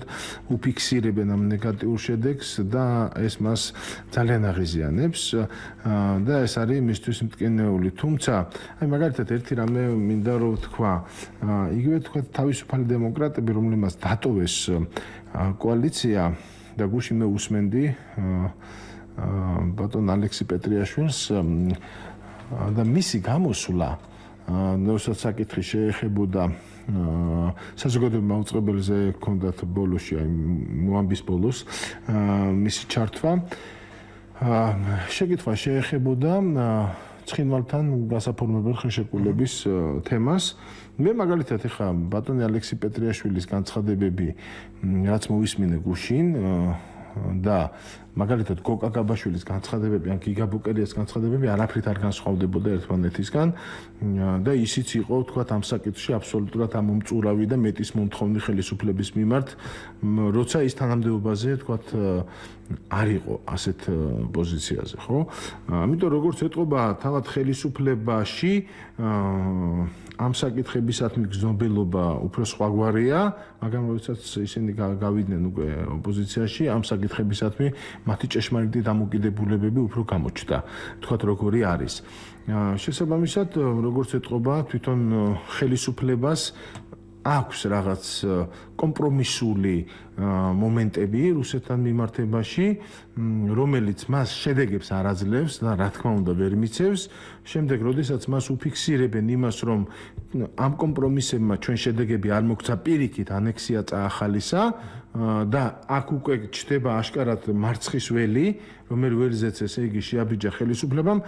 უფიქსირებენ ამ ნეგატიურ შედეგს და ეს მას ძალიან აღიზიანებს და ეს არის მისთვის მტკივნეული. თუმცა, აი მაგალითად ერთი რამე მინდა რომ ვთქვა, იგივე თქვა თავისუფალი დემოკრატები, რომლებმაც დატოვეს კოალიცია და გუშინ მე უსმენდი ბატონ ალექსი პეტრიაშვილს და მისი გამოსვლა ნორსად საკითხი შეეხებოდა საზოგადოებრივ მაუწყებელზე ჰქონდათ ბოლოში აი მოამბის ბოლოს მისი ჩართვა შეკითხვა შეეხებოდა ცხინვალთან გასაფორმებელ ხელშეკრულების თემას. მე მაგალითად ეხა ბატონი ალექსი პეტრიაშვილის განცხადებები რაც მოვისმინე გუშინ და მაგალითად გოკა გაბაშვილის განცხადებები ან გიგა ბუკელიას განცხადებები არაფრით არ განსხვავდებოდა ერთმანეთისგან და ისიც იყო თქვა ამ საკითხში აბსოლუტურად ამომწურავი და მეტის მომთხოვნი ხელისუფლების მიმართ როცა ის თანამდებობაზე თქვა არ იყო ასეთ პოზიციაზე ხო ამიტომ როგორც ეთყობა თავად ხელისუფლებაში ამ საკითხებისადმი გზნობელობა უფრო სხვაგვარია მაგრამ როდესაც ისინი გავიდნენ უკვე ოპოზიციაში ამ საკითხებისადმი მათი ჭეშმარიტი დამოკიდებულებები უფრო გამოჩნდა თქვათ როგორი არის შესაბამისად როგორც ეთყობა თვითონ ხელისუფლებას აქვს რაღაც კომპრომისული მომენტები რუსეთთან მიმართებაში რომელიც მას შედეგებს არ აძლევს და რა თქმა უნდა ვერ მიცევს შემდეგ როდესაც მას უფიქსირებენ იმას რომ ამ კომპრომისებმა ჩვენ შედეგები არ მოგცა პირიქით ანექსია წაახალისა და აქ უკვე ჩდება აშკარად მარცხის ველი რომელიც ველზეც ესე იგი შეაბიჯა ხელისუფლებამ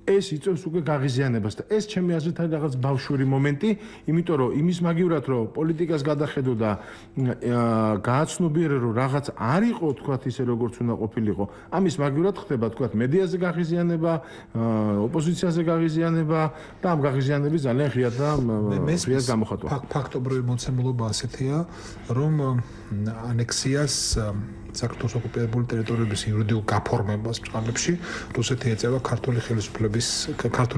ეს იწევს უკვე გაღიზიანებას და ეს ჩემი აზრით არის რაღაც ბავშვური მომენტი, იმიტომ რომ იმის მაგივრად რომ პოლიტიკას გადახედო და გააცნობიერე რომ რაღაც არ იყო თქვათ ისე როგორც უნდა ყოფილიყო. ამის მაგივრად ხდება თქვათ მედიაზე გაღიზიანება, ოპოზიციაზე გაღიზიანება და ამ გაღიზიანების ძალიან ღიად და ღიად გამოხატვა. ფაქტობრივი მოცემულობა ასეთია, რომ ანექსიას საქართველოს ოკუპირებული ტერიტორიების იურიდიულ გაფორმებას ბრძოლებში რუსეთი ეწევა ქართული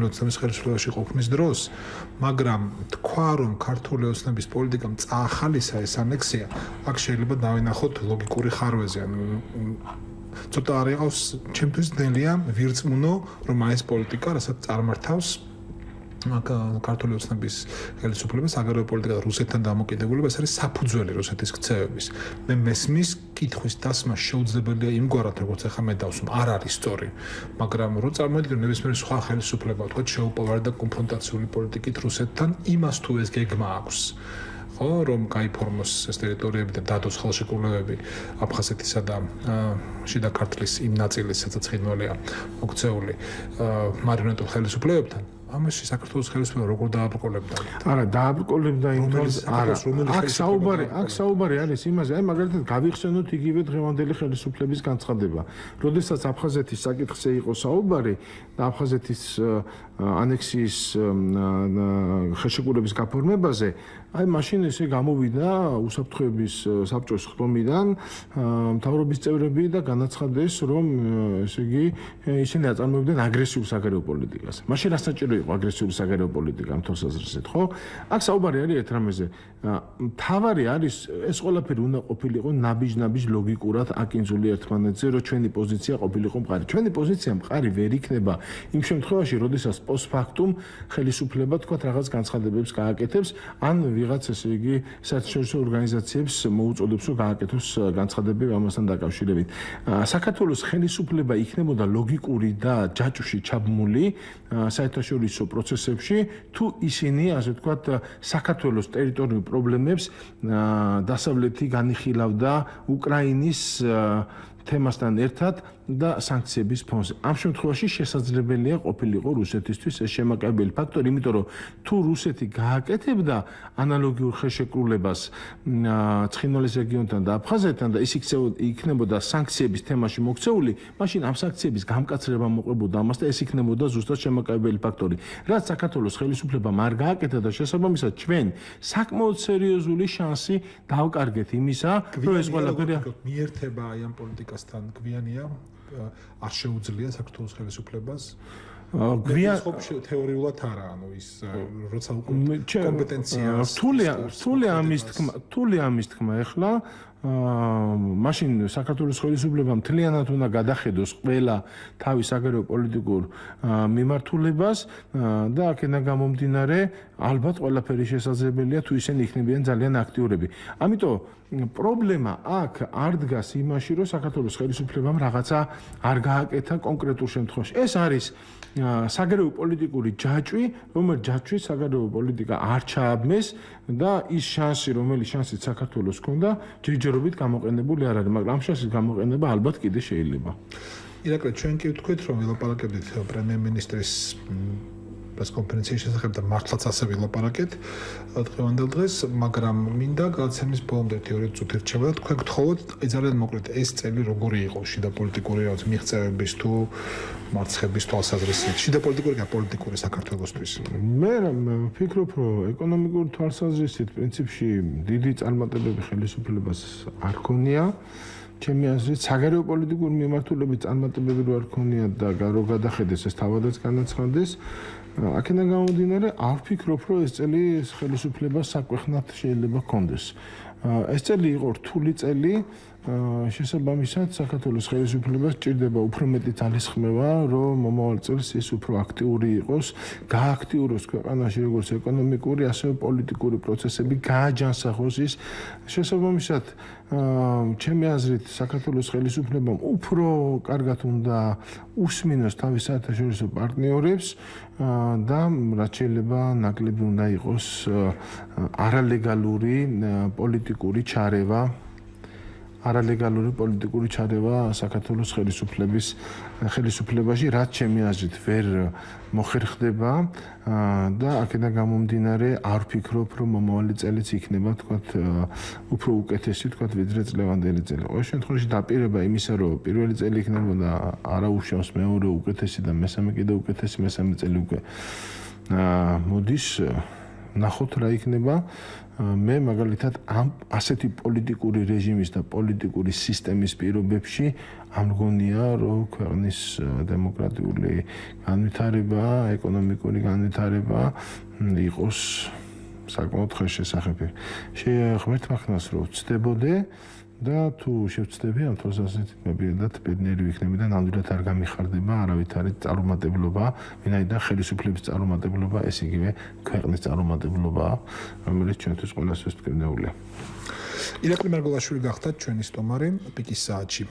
ოცნების ხელისუფლებაში ყოფნის დროს, მაგრამ თქვა რომ ქართული ოცნების პოლიტიკამ წაახალისა ეს ანექსია, აქ შეიძლება დავინახოთ ლოგიკური ხარვეზე, ცოტა არ იყოს ჩემთვის ძნელია ვირწმუნო რომ ეს პოლიტიკა რასაც წარმართავს ქართული ოცნების ხელისუფლებას, აგრეთვე პოლიტიკა რუსეთთან დამოკიდებულება, ეს არის საფუძველი რუსეთის ქცევების. მე მესმის კითხვის დასმა შეუძლებელია იმგვარად, როგორც ახლა მე დავსვამ, არ არის სწორი, მაგრამ რო წარმოვიდგინოთ რომ ნებისმიერი სხვა ხელისუფლება, თქვა შეუპოვარი და კონფრონტაციული პოლიტიკით რუსეთთან, იმას თუ ეს გეგმა აქვს, ხო, რომ გაიფორმოს ეს ტერიტორიები და დადოს ხელშეკრულებები აფხაზეთისა და შიდა ქართლის იმ ნაწილის, სადაც ცხინვალია მოქცეული მარიონეტულ ხელისუფლებებთან. ამაში საქართველოს ხელისუფლება როგორ დააბრკოლებდა? არა, დააბრკოლებდა იმას, არა. აქ საუბარი არის იმაზე, აი მაგალითად გავიხსენოთ იგივე დღევანდელი ხელისუფლების განცხადება. როდესაც აფხაზეთის საკითხზე იყო საუბარი და აფხაზეთის ანექსიის ხელშეკრულების გაფორმებაზე, აი მაშინ ესე გამოვიდა უსაფრთხოების საბჭოს ხდომიდან მთავრობის წევრები და განაცხადეს, რომ ესე იგი ისინი აწარმოებდნენ აგრესიულ საგარეო პოლიტიკას. მაშინ რა საჭირო იყო აგრესიული საგარეო პოლიტიკა ამ თვალსაზრისით, ხო? აქ საუბარი არის ერთ რამეზე. თავარი არის ეს ყველაფერი უნდა ყოფილიყო ნაბიჯ-ნაბიჯ ლოგიკურად აკინძული ერთმანეთზე, რომ ჩვენი პოზიცია ყოფილიყო მყარი. ჩვენი პოზიცია მყარი ვერ იქნება იმ შემთხვევაში, როდესაც პოსტფაქტუმ ხელისუფლება თქვა რაღაც განცხადებებს გააკეთებს, ან ვიღაც ესე იგი საერთაშორისო ორგანიზაციებს მოუწოდებს, რომ გააკეთოს განცხადებები ამასთან დაკავშირებით. საქართველოს ხელისუფლება იქნებოდა ლოგიკური და ჯაჭვში ჩაბმული საერთაშორისო პროცესებში, თუ ისინი, ასე ვთქვათ, საქართველოს ტერიტორიულ პრობლემებს დასავლეთი განიხილავდა უკრაინის თემასთან ერთად და სანქციების ფონზე. ამ შემთხვევაში შესაძლებელია ყოფილიყო რუსეთისთვის ეს შემაკავებელი ფაქტორი, იმიტომ რომ თუ რუსეთი გააკეთებდა ანალოგიურ ხელშეკრულებას ცხინვალის რეგიონთან და აფხაზეთთან და ის იქნებოდა სანქციების თემაში მოქცეული, მაშინ ამ სანქციების გამკაცრება მოყვებოდა ამას და ეს იქნებოდა ზუსტად შემაკავებელი ფაქტორი. რაც საქართველოს ხელისუფლებამ არ გააკეთა და შესაბამისად ჩვენ საკმაოდ სერიოზული შანსი დავკარგეთ იმისა, რომ ეს ყველაფერი მიერთება აი ამ პოლიტიკასთან გვიანია არ შეუძლია საქართველოს ხელისუფლებას გვიან თეორიულად არა, ანუ ის როცა კომპეტენციას რთული ამის თქმა ეხლა მაშინ საქართველოს ხელისუფლება მთლიანად უნდა გადახედოს ყველა თავის საგარეო პოლიტიკურ მიმართულებას და აქედან გამომდინარე ალბათ ყველაფერი შესაძლებელია თუ ისინი იქნებიან ძალიან აქტიურები. ამიტომ პრობლემა აქ არ დგას იმაში, რომ საქართველოს ხელისუფლებამ რაღაცა არ გააკეთა კონკრეტულ შემთხვევაში. ეს არის საგარეო პოლიტიკური ჯაჭვი, რომელიც ჯაჭვის საგარეო პოლიტიკა არ ჩააბმეს და ის შანსი, რომელიც შანსით საქართველოს ჰქონდა, ჯერჯერობით გამოყენებული არ არის, მაგრამ ამ შანსის გამოყენება ალბათ კიდე შეიძლება. ირაკლი, ჩვენ კი ვთქვით, რომ ვილაპარაკებდით პრემიერ-მინისტრის პრესკონფერენციის შესახებ და მართლაც ასე ვილაპარაკეთ დღევანდელ დღეს, მაგრამ მინდა გადაცემის ბოლომდე 2 წუთი რჩება და თქვენ გთხოვოთ, ძალიან მოკლედ ეს წელი როგორი იყო შიდა პოლიტიკური რაღაც მიღწევების თუ მარცხების თვალსაზრისით, შიდა პოლიტიკური და პოლიტიკური საქართველოსთვის. მე ვფიქრობ, რომ ეკონომიკური თვალსაზრისით პრინციპში დიდი წარმატებები ხელისუფლებას არ ქონია. ჩემი აზრით, საგარეო პოლიტიკური მიმართულებით წარმატებები რო არ ქონია და რო გადახედეს ეს თავადაც განაცხადეს, აქედან გამომდინარე, არ ვფიქრობ, რომ ეს წელი ხელისუფლებას საკვეხნად შეიძლება ჰქონდეს. ეს წელი იყო რთული წელი, შესაბამისად საქართველოს ხელისუფლებას სჭირდება უფრო მეტი ძალისხმევა, რომ მომავალ წელს ის უფრო აქტიური იყოს, გააქტიუროს ქვეყანაში როგორც ეკონომიკური, ასევე პოლიტიკური პროცესები, გააჯანსაღოს ის. შესაბამისად, ჩემი აზრით, საქართველოს ხელისუფლებამ უფრო კარგად უნდა უსმინოს თავის საერთაშორისო პარტნიორებს და რაც შეიძლება ნაკლები უნდა იყოს არალეგალური პოლიტიკური ჩარევა საქართველოს ხელისუფლებაში, რაც ჩემი აზრით ვერ მოხერხდება და აქედან გამომდინარე არ ვფიქრობ, რომ მომავალი წელიც იქნება, თქვათ, უფრო უკეთესი, თქვათ, ვიდრე წლევანდელი წელი. ყოველ შემთხვევაში დაპირება იმისა, რომ პირველი წელი იქნებოდა არაუშავს, მეორე უკეთესი და მესამე კიდე უკეთესი, მესამე წელი უკვე მოდის ნახოთ რა იქნება. მე მაგალითად ამ ასეთი პოლიტიკური რეჟიმის და პოლიტიკური სისტემის პირობებში ამგონია, რომ ქვეყნის დემოკრატიული განვითარება, ეკონომიკური განვითარება იყოს საკმაოდ ხელშესახები. ღმერთმა ხნას რომ ვწდებოდე და თუ შევწდები ამ თვალს ასეთ მებირდათ ბედნიერი ვიქნები და ნამდვილად არ გამიხარდება არავითარი წარუმატებლობა, ვინაიდან ხელისუფლების წარუმატებლობა ეს იგივე ქვეყნის წარუმატებლობაა, რომელიც ჩვენთვის ყველასთვის მტკივნეულია. ირაკლი მარგოლაშვილი გახდა ჩვენი სტუმარი პიკის საათში.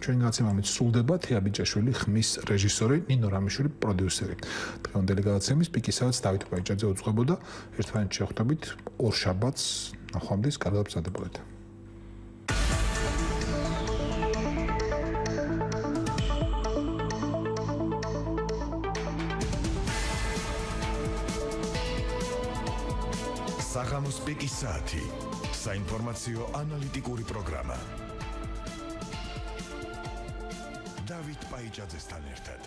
ჩვენ განაცემამით სრულდება თეა ბიჭაშვილი ხმის რეჟისორი, ნინო რამიშვილი პროდიუსერი. დღევანდელი გადაცემის პიკის საათს დავით ბაიჭაძე უძღვებოდა. ერთმანეთს შევხვდებით ორ შაბათს ნახვამდის კარგად მზადებოდეთ. საღამოს პიკის საათი. საინფორმაციო ანალიტიკური პროგრამა. დავით ბაიჭაძესთან ერთად.